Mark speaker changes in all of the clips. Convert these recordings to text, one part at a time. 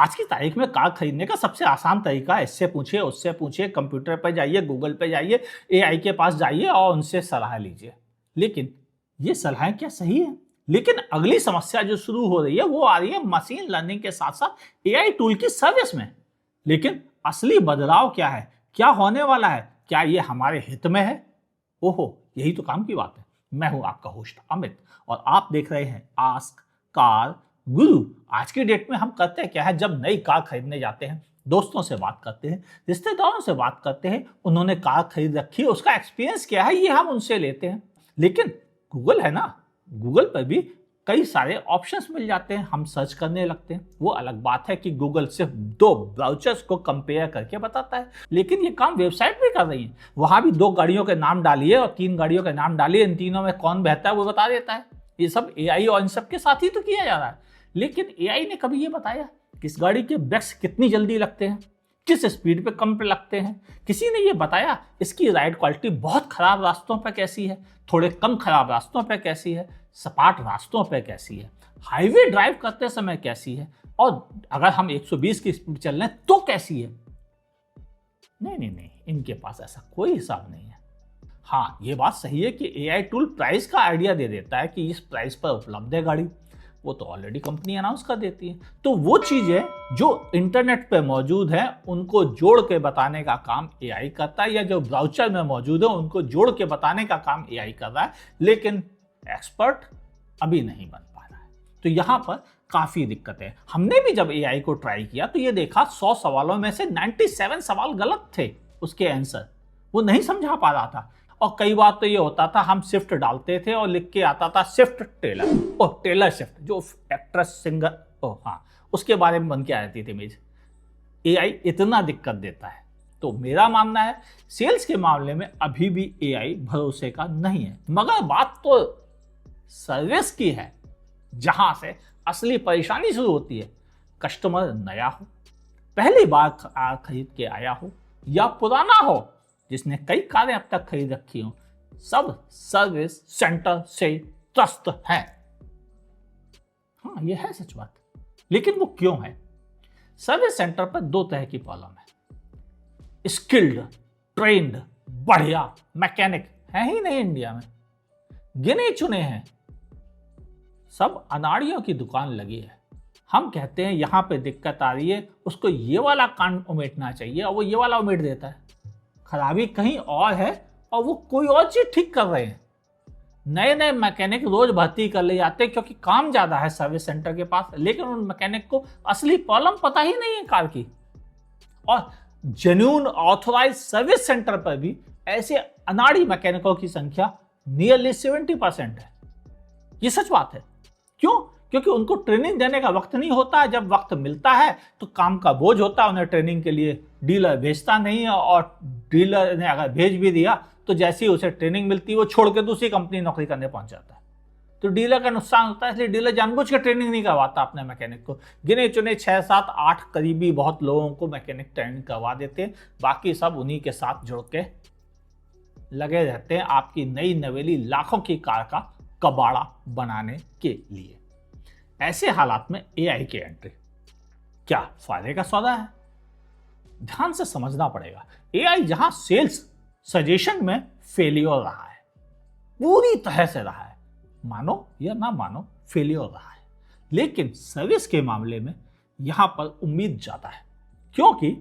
Speaker 1: आज की तारीख में कार खरीदने का सबसे आसान तरीका है, इससे पूछिए, उससे पूछिए, कंप्यूटर पर जाइए, गूगल पे जाइए, एआई के पास जाइए और उनसे सलाह लीजिए। लेकिन ये सलाहें क्या सही है? लेकिन अगली समस्या जो शुरू हो रही है वो आ रही है मशीन लर्निंग के साथ साथ एआई टूल की सर्विस में। लेकिन असली बदलाव क्या है? क्या होने वाला है? क्या ये हमारे हित में है? ओहो, यही तो काम की बात है। मैं हूं आपका होस्ट अमित और आप देख रहे हैं आस्क कार गुरु। आज की डेट में हम करते क्या है, जब नई कार खरीदने जाते हैं, दोस्तों से बात करते हैं, रिश्तेदारों से बात करते हैं, उन्होंने कार खरीद रखी है, उसका एक्सपीरियंस क्या है, ये हम उनसे लेते हैं। लेकिन गूगल है ना, गूगल पर भी कई सारे ऑप्शंस मिल जाते हैं, हम सर्च करने लगते हैं। वो अलग बात है कि गूगल सिर्फ 2 ब्राउचर्स को कंपेयर करके बताता है, लेकिन ये काम वेबसाइट भी कर रही है। वहां भी 2 गाड़ियों के नाम डालिए और 3 गाड़ियों के नाम डालिए, इन तीनों में कौन बेहतर है वो बता देता है। ये सब एआई और इन सब के साथ ही तो किया जा रहा है। लेकिन एआई ने कभी ये बताया किस गाड़ी के ब्रेक्स कितनी जल्दी लगते हैं, किस स्पीड पे कम पे लगते हैं? किसी ने ये बताया इसकी राइड क्वालिटी बहुत खराब रास्तों पर कैसी है, थोड़े कम खराब रास्तों पर कैसी है, सपाट रास्तों पर कैसी है, हाईवे ड्राइव करते समय कैसी है, और अगर हम 120 की स्पीड चल रहे हैं तो कैसी है? नहीं, इनके पास ऐसा कोई हिसाब नहीं है। हाँ, ये बात सही है कि एआई टूल प्राइस का आइडिया दे देता है कि इस प्राइस पर उपलब्ध है गाड़ी, वो तो ऑलरेडी कंपनी अनाउंस कर देती है। तो वो चीजें जो इंटरनेट पे मौजूद हैं उनको जोड़ के बताने का काम एआई करता है, या जो ब्राउचर में मौजूद है उनको जोड़ के बताने का काम एआई कर रहा है, लेकिन एक्सपर्ट अभी नहीं बन पा रहा है। तो यहां पर काफी दिक्कतें हैं। हमने भी जब एआई को ट्राई किया तो ये देखा 100 सवालों में से 97 सवाल गलत थे, उसके आंसर वो नहीं समझा पा रहा था। और कई बार तो ये होता था, हम शिफ्ट डालते थे और लिख के आता था शिफ्ट टेलर, और टेलर शिफ्ट जो एक्ट्रेस सिंगर, ओ हाँ, उसके बारे में बन के आ जाती थी इमेज। एआई इतना दिक्कत देता है। तो मेरा मानना है सेल्स के मामले में अभी भी एआई भरोसे का नहीं है। मगर बात तो सर्विस की है, जहां से असली परेशानी शुरू होती है। कस्टमर नया हो, पहली बार खरीद के आया हो, या पुराना हो जिसने कई कारें अब तक खरीद रखी हो, सब सर्विस सेंटर से त्रस्त है। हाँ, यह है सच बात। लेकिन वो क्यों है? सर्विस सेंटर पर 2 तरह की प्रॉब्लम है। स्किल्ड, ट्रेंड, बढ़िया मैकेनिक है ही नहीं इंडिया में, गिने चुने हैं। सब अनाड़ियों की दुकान लगी है। हम कहते हैं यहां पे दिक्कत आ रही है, उसको ये वाला कान उमेटना चाहिए, और वो ये वाला उमेट देता है। खराबी कहीं और है और वो कोई और चीज ठीक कर रहे हैं। नए नए मैकेनिक रोज भर्ती कर ले जाते हैं क्योंकि काम ज्यादा है सर्विस सेंटर के पास, लेकिन उन मैकेनिक को असली प्रॉब्लम पता ही नहीं है कार की। और जेन्युइन ऑथोराइज सर्विस सेंटर पर भी ऐसे अनाड़ी मैकेनिकों की संख्या नियरली 70% है। ये सच बात है। क्यों? क्योंकि उनको ट्रेनिंग देने का वक्त नहीं होता। जब वक्त मिलता है तो काम का बोझ होता है, उन्हें ट्रेनिंग के लिए डीलर भेजता नहीं है, और डीलर ने अगर भेज भी दिया तो जैसे ही उसे ट्रेनिंग मिलती है वो छोड़ के दूसरी कंपनी नौकरी करने पहुंच जाता है। तो डीलर का नुकसान होता है, इसलिए डीलर जानबूझ के ट्रेनिंग नहीं करवाता अपने मैकेनिक को। गिने चुने 6, 7, 8 करीबी बहुत लोगों को मैकेनिक ट्रेनिंग करवा देते हैं, बाकी सब उन्हीं के साथ जुड़ के लगे रहते हैं आपकी नई नवेली लाखों की कार का कबाड़ा बनाने के लिए। ऐसे हालात में एआई की एंट्री क्या फायदे का सौदा है? ध्यान से समझना पड़ेगा। एआई जहां सेल्स सजेशन में फेलियर रहा है, पूरी तरह से रहा है, मानो या ना मानो फेलियर रहा है, लेकिन सर्विस के मामले में यहां पर उम्मीद ज्यादा है। क्योंकि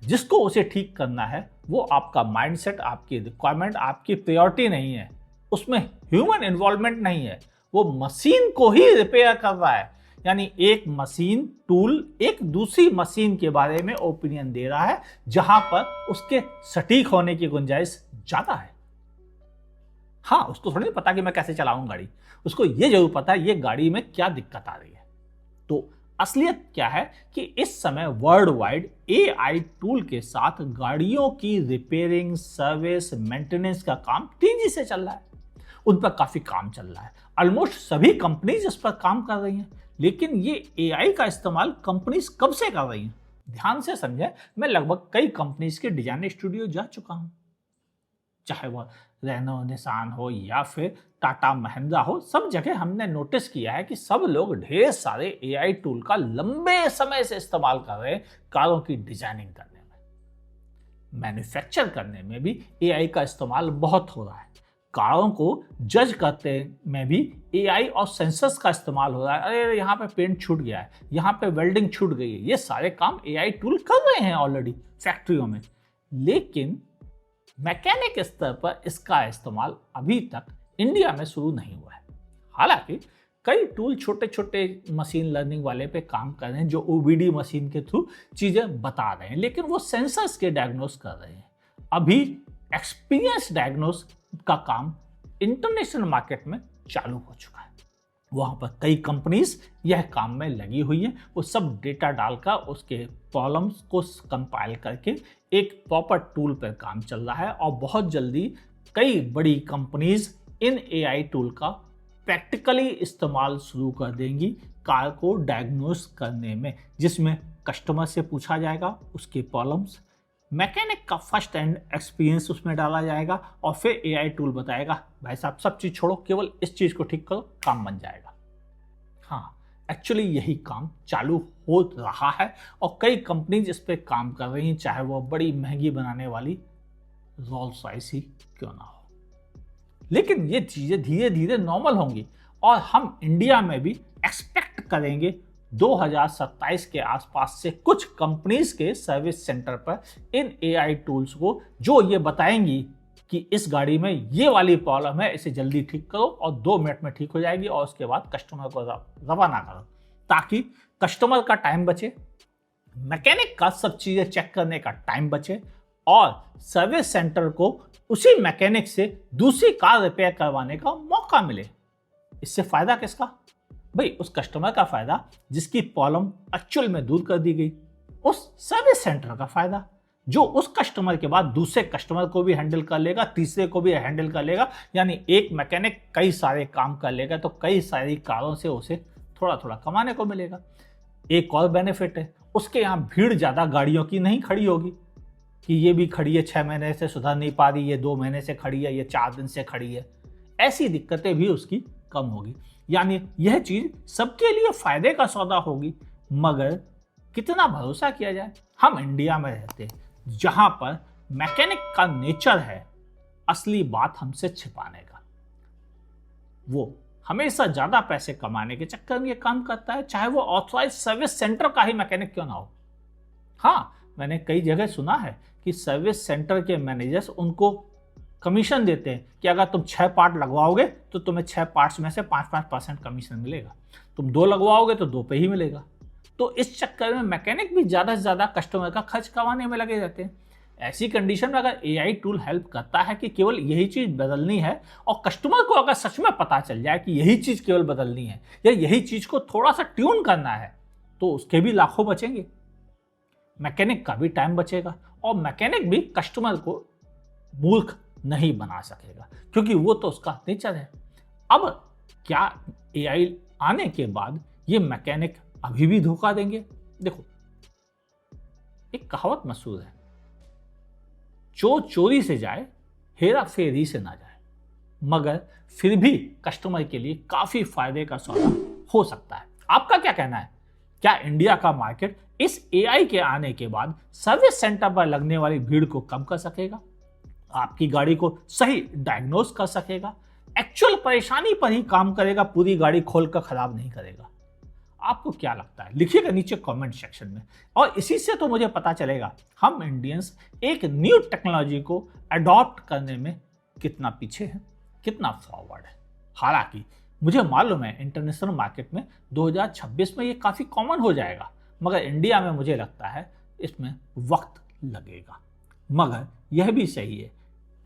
Speaker 1: जिसको उसे ठीक करना है वो आपका माइंडसेट, आपकी रिक्वायरमेंट, आपकी प्रायोरिटी नहीं है, उसमें ह्यूमन इन्वॉल्वमेंट नहीं है, वो मशीन को ही रिपेयर कर रहा है। यानी एक मशीन टूल एक दूसरी मशीन के बारे में ओपिनियन दे रहा है, जहां पर उसके सटीक होने की गुंजाइश ज्यादा है। हाँ, उसको थोड़ी पता कि मैं कैसे चलाऊं गाड़ी, उसको ये जरूर पता है ये गाड़ी में क्या दिक्कत आ रही है। तो असलियत क्या है कि इस समय वर्ल्ड वाइड एआई टूल के साथ गाड़ियों की रिपेयरिंग, सर्विस, मेंटेनेंस का काम तेजी से चल रहा है। उन पर काफी काम चल रहा है। ऑलमोस्ट सभी कंपनीज इस पर काम कर रही हैं। लेकिन ये एआई का इस्तेमाल कंपनीज कब से कर रही हैं? ध्यान से समझे, मैं लगभग कई कंपनीज के डिजाइन स्टूडियो जा चुका हूं, चाहे वह रेनो, निसान हो या फिर टाटा महिंद्रा हो, सब जगह हमने नोटिस किया है कि सब लोग ढेर सारे एआई टूल का लंबे समय से इस्तेमाल कर रहे हैं कारों की डिजाइनिंग करने में, मैन्युफैक्चर करने में भी एआई का इस्तेमाल बहुत हो रहा है, कारों को जज करते में भी एआई और सेंसर्स का इस्तेमाल हो रहा है। अरे यहाँ पे पेंट छूट गया है, यहाँ पे वेल्डिंग छूट गई है, ये सारे काम एआई टूल कर रहे हैं ऑलरेडी फैक्ट्रियों में। लेकिन मैकेनिक स्तर पर इसका इस्तेमाल अभी तक इंडिया में शुरू नहीं हुआ है। हालांकि कई टूल छोटे छोटे मशीन लर्निंग वाले पे काम कर रहे हैं जो ओबीडी मशीन के थ्रू चीजें बता रहे हैं, लेकिन वो सेंसर्स के डायग्नोस कर रहे हैं। अभी एक्सपीरियंस डायग्नोस का काम इंटरनेशनल मार्केट में चालू हो चुका है, वहां पर कई कंपनीज यह काम में लगी हुई है। वो सब डेटा डालकर उसके प्रॉब्लम्स को कंपाइल करके एक प्रॉपर टूल पर काम चल रहा है और बहुत जल्दी कई बड़ी कंपनीज इन एआई टूल का प्रैक्टिकली इस्तेमाल शुरू कर देंगी कार को डायग्नोस करने में, जिसमें कस्टमर से पूछा जाएगा उसके प्रॉब्लम्स, मैकेनिक का फर्स्ट हैंड एक्सपीरियंस उसमें डाला जाएगा और फिर एआई टूल बताएगा भाई साहब सब चीज़ छोड़ो, केवल इस चीज़ को ठीक करो, काम बन जाएगा। हाँ, एक्चुअली यही काम चालू हो रहा है और कई कंपनीज इस पर काम कर रही हैं, चाहे वो बड़ी महंगी बनाने वाली रोल्स रॉयस ही क्यों ना हो। लेकिन ये चीज़ें धीरे धीरे नॉर्मल होंगी और हम इंडिया में भी एक्सपेक्ट करेंगे 2027 के आसपास से कुछ कंपनीज के सर्विस सेंटर पर इन एआई टूल्स को जो ये बताएंगी कि इस गाड़ी में ये वाली प्रॉब्लम है, इसे जल्दी ठीक करो और 2 मिनट में ठीक हो जाएगी और उसके बाद कस्टमर को रवाना करो, ताकि कस्टमर का टाइम बचे, मैकेनिक का सब चीज़ें चेक करने का टाइम बचे और सर्विस सेंटर को उसी मैकेनिक से दूसरी कार रिपेयर करवाने का मौका मिले। इससे फायदा किसका? भाई उस कस्टमर का फायदा जिसकी प्रॉब्लम एक्चुअल में दूर कर दी गई, उस सर्विस सेंटर का फायदा जो उस कस्टमर के बाद दूसरे कस्टमर को भी हैंडल कर लेगा, तीसरे को भी हैंडल कर लेगा, यानी एक मैकेनिक कई सारे काम कर लेगा तो कई सारी कारों से उसे थोड़ा थोड़ा कमाने को मिलेगा। एक और बेनिफिट है, उसके यहाँ भीड़ ज़्यादा गाड़ियों की नहीं खड़ी होगी कि ये भी खड़ी है 6 महीने से सुधर नहीं पा रही, ये 2 महीने से खड़ी है, ये 4 दिन से खड़ी है, ऐसी दिक्कतें भी उसकी कम होगी। यानी यह चीज़ सबके लिए फायदे का सौदा होगी। मगर कितना भरोसा किया जाए? हम इंडिया में रहते हैं जहां पर मैकेनिक का नेचर है असली बात हमसे छिपाने का, वो हमेशा ज्यादा पैसे कमाने के चक्कर में ये काम करता है, चाहे वो ऑथराइज सर्विस सेंटर का ही मैकेनिक क्यों ना हो। हाँ, मैंने कई जगह सुना है कि सर्विस सेंटर के मैनेजर्स उनको कमीशन देते हैं कि अगर तुम 6 पार्ट लगवाओगे तो तुम्हें 6 पार्ट्स में से 5% कमीशन मिलेगा, तुम 2 लगवाओगे तो 2 पे ही मिलेगा। तो इस चक्कर में मैकेनिक भी ज़्यादा से ज़्यादा कस्टमर का खर्च करवाने में लगे रहते हैं। ऐसी कंडीशन में अगर एआई टूल हेल्प करता है कि केवल यही चीज़ बदलनी है और कस्टमर को अगर सच में पता चल जाए कि यही चीज़ केवल बदलनी है या यही चीज़ को थोड़ा सा ट्यून करना है, तो उसके भी लाखों बचेंगे, मैकेनिक का भी टाइम बचेगा और मैकेनिक भी कस्टमर को मूर्ख नहीं बना सकेगा, क्योंकि वो तो उसका नेचर है। अब क्या एआई आने के बाद ये मैकेनिक अभी भी धोखा देंगे? देखो, एक कहावत मशहूर है, चोर चोरी से जाए हेरा फेरी से ना जाए, मगर फिर भी कस्टमर के लिए काफी फायदे का सौदा हो सकता है। आपका क्या कहना है? क्या इंडिया का मार्केट इस एआई के आने के बाद सर्विस सेंटर पर लगने वाली भीड़ को कम कर सकेगा, आपकी गाड़ी को सही डायग्नोस कर सकेगा, एक्चुअल परेशानी पर ही काम करेगा, पूरी गाड़ी खोलकर खराब नहीं करेगा? आपको क्या लगता है? लिखिएगा नीचे कमेंट सेक्शन में। और इसी से तो मुझे पता चलेगा हम इंडियंस एक न्यू टेक्नोलॉजी को अडॉप्ट करने में कितना पीछे है, कितना फॉरवर्ड है। हालांकि मुझे मालूम है इंटरनेशनल मार्केट में 2026 में ये काफ़ी कॉमन हो जाएगा, मगर इंडिया में मुझे लगता है इसमें वक्त लगेगा। मगर यह भी सही है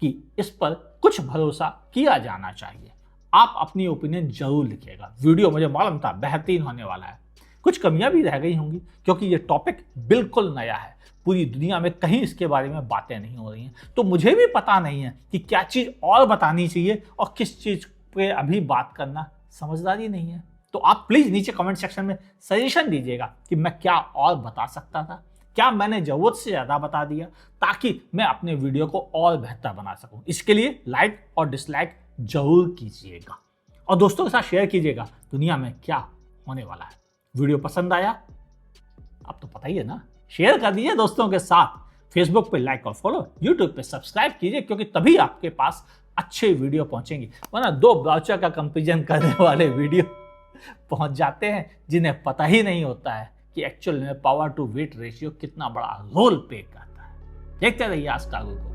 Speaker 1: कि इस पर कुछ भरोसा किया जाना चाहिए। आप अपनी ओपिनियन जरूर लिखिएगा। वीडियो मुझे मालूम था बेहतरीन होने वाला है, कुछ कमियां भी रह गई होंगी क्योंकि ये टॉपिक बिल्कुल नया है, पूरी दुनिया में कहीं इसके बारे में बातें नहीं हो रही हैं, तो मुझे भी पता नहीं है कि क्या चीज़ और बतानी चाहिए और किस चीज़ पे अभी बात करना समझदारी नहीं है। तो आप प्लीज़ नीचे कमेंट सेक्शन में सजेशन दीजिएगा कि मैं क्या और बता सकता था, क्या मैंने ज़रूरत से ज़्यादा बता दिया, ताकि मैं अपने वीडियो को और बेहतर बना सकूं। इसके लिए लाइक और डिसलाइक जरूर कीजिएगा और दोस्तों के साथ शेयर कीजिएगा दुनिया में क्या होने वाला है। वीडियो पसंद आया? अब तो पता ही है ना, शेयर कर दीजिए दोस्तों के साथ। फेसबुक पे लाइक और फॉलो, यूट्यूब पे सब्सक्राइब कीजिए, क्योंकि तभी आपके पास अच्छे वीडियो पहुंचेंगे, वरना 2 ब्राउचर का कंपैरिजन करने वाले वीडियो पहुंच जाते हैं जिन्हें पता ही नहीं होता है कि एक्चुअल में पावर टू वेट रेशियो कितना बड़ा रोल प्ले करता है। देखते रहिए आज कार्गो को।